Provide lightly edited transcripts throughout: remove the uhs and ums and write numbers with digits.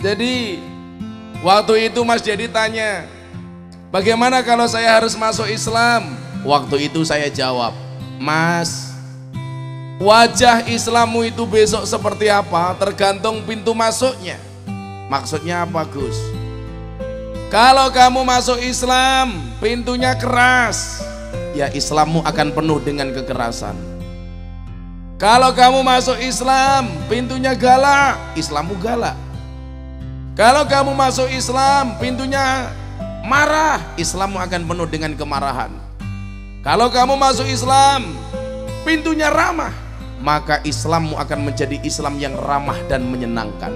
Jadi waktu itu Mas Dedi tanya, bagaimana kalau saya harus masuk Islam? Waktu itu saya jawab, Mas, wajah Islammu itu besok seperti apa tergantung pintu masuknya. Maksudnya apa, Gus? Kalau kamu masuk Islam pintunya keras, ya Islammu akan penuh dengan kekerasan. Kalau kamu masuk Islam pintunya galak, Islammu galak. Kalau kamu masuk Islam pintunya marah, Islammu akan penuh dengan kemarahan. Kalau kamu masuk Islam pintunya ramah, maka Islammu akan menjadi Islam yang ramah dan menyenangkan.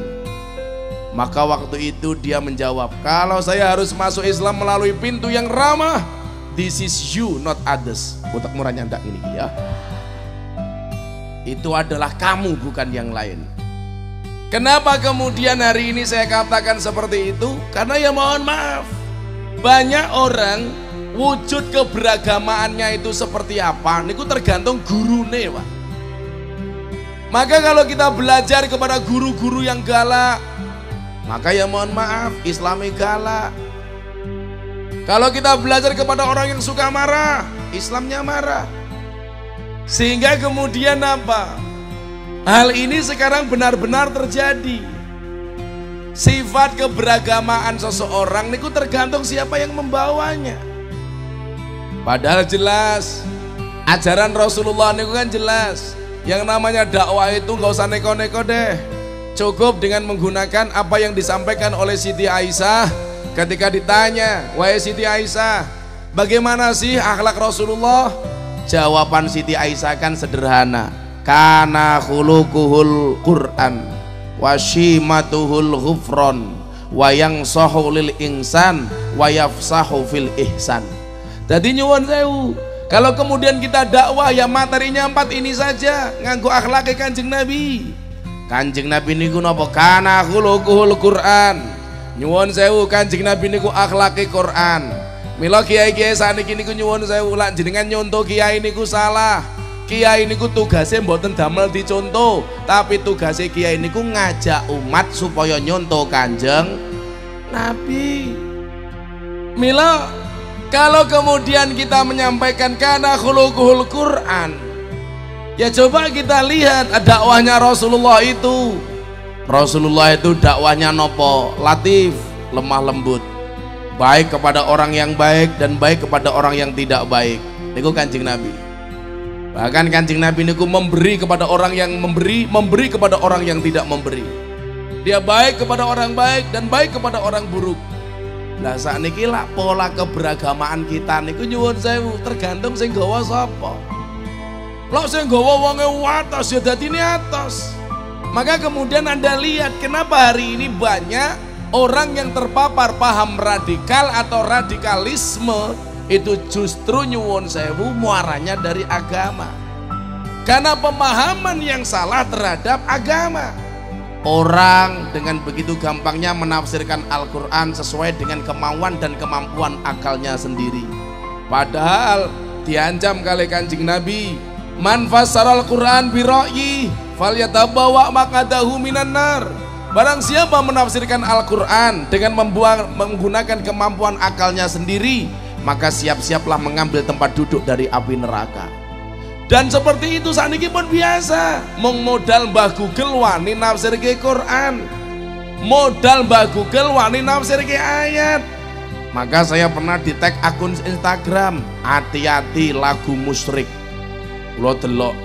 Maka waktu itu dia menjawab, kalau saya harus masuk Islam melalui pintu yang ramah, this is you not others. Otak murahnya ndak ini ya. Itu adalah kamu bukan yang lain. Kenapa kemudian hari ini saya katakan seperti itu? Karena ya mohon maaf, banyak orang wujud keberagamaannya itu seperti apa niku tergantung gurune, Pak. Maka kalau kita belajar kepada guru-guru yang galak, maka ya mohon maaf, Islami galak. Kalau kita belajar kepada orang yang suka marah, Islamnya marah. Sehingga kemudian apa? Hal ini sekarang benar-benar terjadi. Sifat keberagamaan seseorang niku tergantung siapa yang membawanya. Padahal jelas ajaran Rasulullah niku kan jelas. Yang namanya dakwah itu nggak usah neko-neko deh. Cukup dengan menggunakan apa yang disampaikan oleh Siti Aisyah ketika ditanya, wahai Siti Aisyah, bagaimana sih akhlak Rasulullah? Jawaban Siti Aisyah kan sederhana, kana khuluquhul Qur'an wa shimatuhul ghufron wa yangsahu lil insan wa yafsahu fil ihsan. Jadi nyuwun sewu, kalau kemudian kita dakwah ya materinya 4 ini saja, nganggo akhlak Kanjeng Nabi. Kanjeng Nabi niku napa? Kana khuluquhul Qur'an. Nyuwun sewu, Kanjeng Nabi niku akhlake Qur'an. Mila kiai-kiai saniki niku nyuwun sewu, lak jenengan nyontoh kiai niku salah. Kiai niku tugasnya mboten damel dicontoh, tapi tugasnya kiai niku ngajak umat supaya nyontoh Kanjeng Nabi. Mila kalau kemudian kita menyampaikan kana khuluquhul Qur'an, ya coba kita lihat dakwahnya Rasulullah itu. Rasulullah itu dakwahnya nopo? Latif, lemah lembut, baik kepada orang yang baik dan baik kepada orang yang tidak baik. Niku Kanjeng Nabi. Bahkan Kanjeng Nabi niku memberi kepada orang yang memberi, memberi kepada orang yang tidak memberi. Dia baik kepada orang baik dan baik kepada orang buruk. Lah sakniki lak pola keberagamaan kita niku nyuwun sewu, tergantung sing gawa sapa. Lok sing gawa wonge atas ya dadine atas. Maka kemudian Anda lihat kenapa hari ini banyak orang yang terpapar paham radikal atau radikalisme itu justru nyuwun sewu muaranya dari agama. Karena pemahaman yang salah terhadap agama. Orang dengan begitu gampangnya menafsirkan Al-Quran sesuai dengan kemauan dan kemampuan akalnya sendiri. Padahal diancam kali Kanjeng Nabi, man fassaral Quran bi ra'yi falyatabawa maqadahu minan nar. Barang siapa menafsirkan Al-Quran dengan menggunakan kemampuan akalnya sendiri, maka siap-siaplah mengambil tempat duduk dari api neraka. Dan seperti itu saniki pun biasa. Modal Mbah Google wani nafsirke Quran, modal Mbah Google wani nafsirke ayat. Maka saya pernah di tag akun Instagram, hati-hati lagu musyrik. Lo delok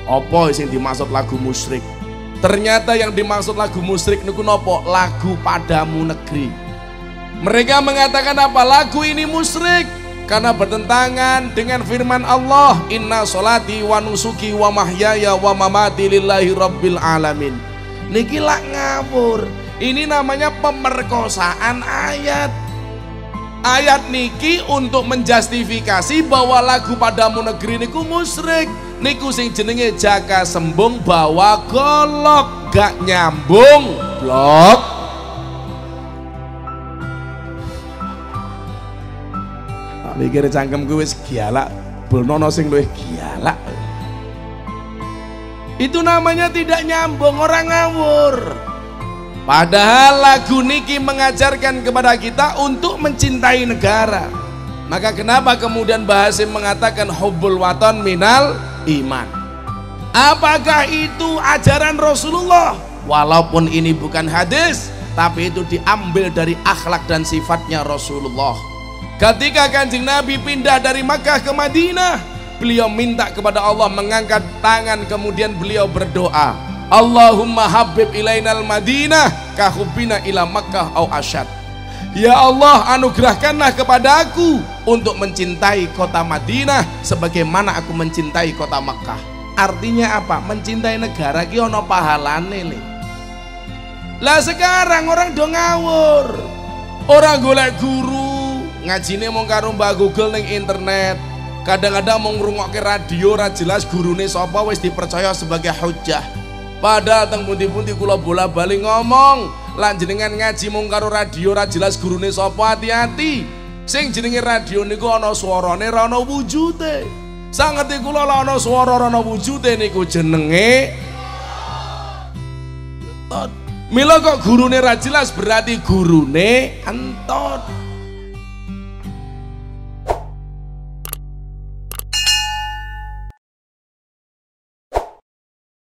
apa sing dimaksud lagu musyrik? Ternyata yang dimaksud lagu musyrik niku nopo? Lagu Padamu Negeri. Mereka mengatakan apa? Lagu ini musyrik karena bertentangan dengan firman Allah, inna sholati wa nusuki wa mahyaya wa mamati lillahi rabbil alamin. Niki lak ngawur. Ini namanya pemerkosaan ayat. Ayat niki untuk menjustifikasi bahwa lagu Padamu Negeri niku musyrik. Niku sing jenenge Jaka Sembung bawa golok, gak nyambung blok. Mikir cangkemku wis gialak, bulnono sing luwih gialak. Itu namanya tidak nyambung, orang ngawur. Padahal lagu niki mengajarkan kepada kita untuk mencintai negara. Maka kenapa kemudian Mbah Hasyim mengatakan hubbul waton minal iman? Apakah itu ajaran Rasulullah? Walaupun ini bukan hadis, tapi itu diambil dari akhlak dan sifatnya Rasulullah. Ketika Kanjeng Nabi pindah dari Makkah ke Madinah, beliau minta kepada Allah, mengangkat tangan, kemudian beliau berdoa, Allahumma habib ilainal Madinah kahubina ila Makkah au asyad. Ya Allah, anugerahkanlah kepada aku untuk mencintai kota Madinah sebagaimana aku mencintai kota Makkah. Artinya apa? Mencintai negara ki ono pahalane le. Lah sekarang orang do ngawur, orang golek guru, ngajine mung karo Mbak Google ning internet. Kadang-kadang mau ngrungokke radio ra jelas gurune sapa wis dipercaya sebagai hujjah. Padahal teng pundi-pundi kula bola-bali ngomong, lan jenengan ngaji mung karo radio ra jelas gurune sapa, hati-hati. Sing jenenge radio niku ana swarane ra ana wujude. Sangeti kula la ana swara ra ana wujude niku jenenge entot. Mila kok gurune ra jelas berarti gurune entot.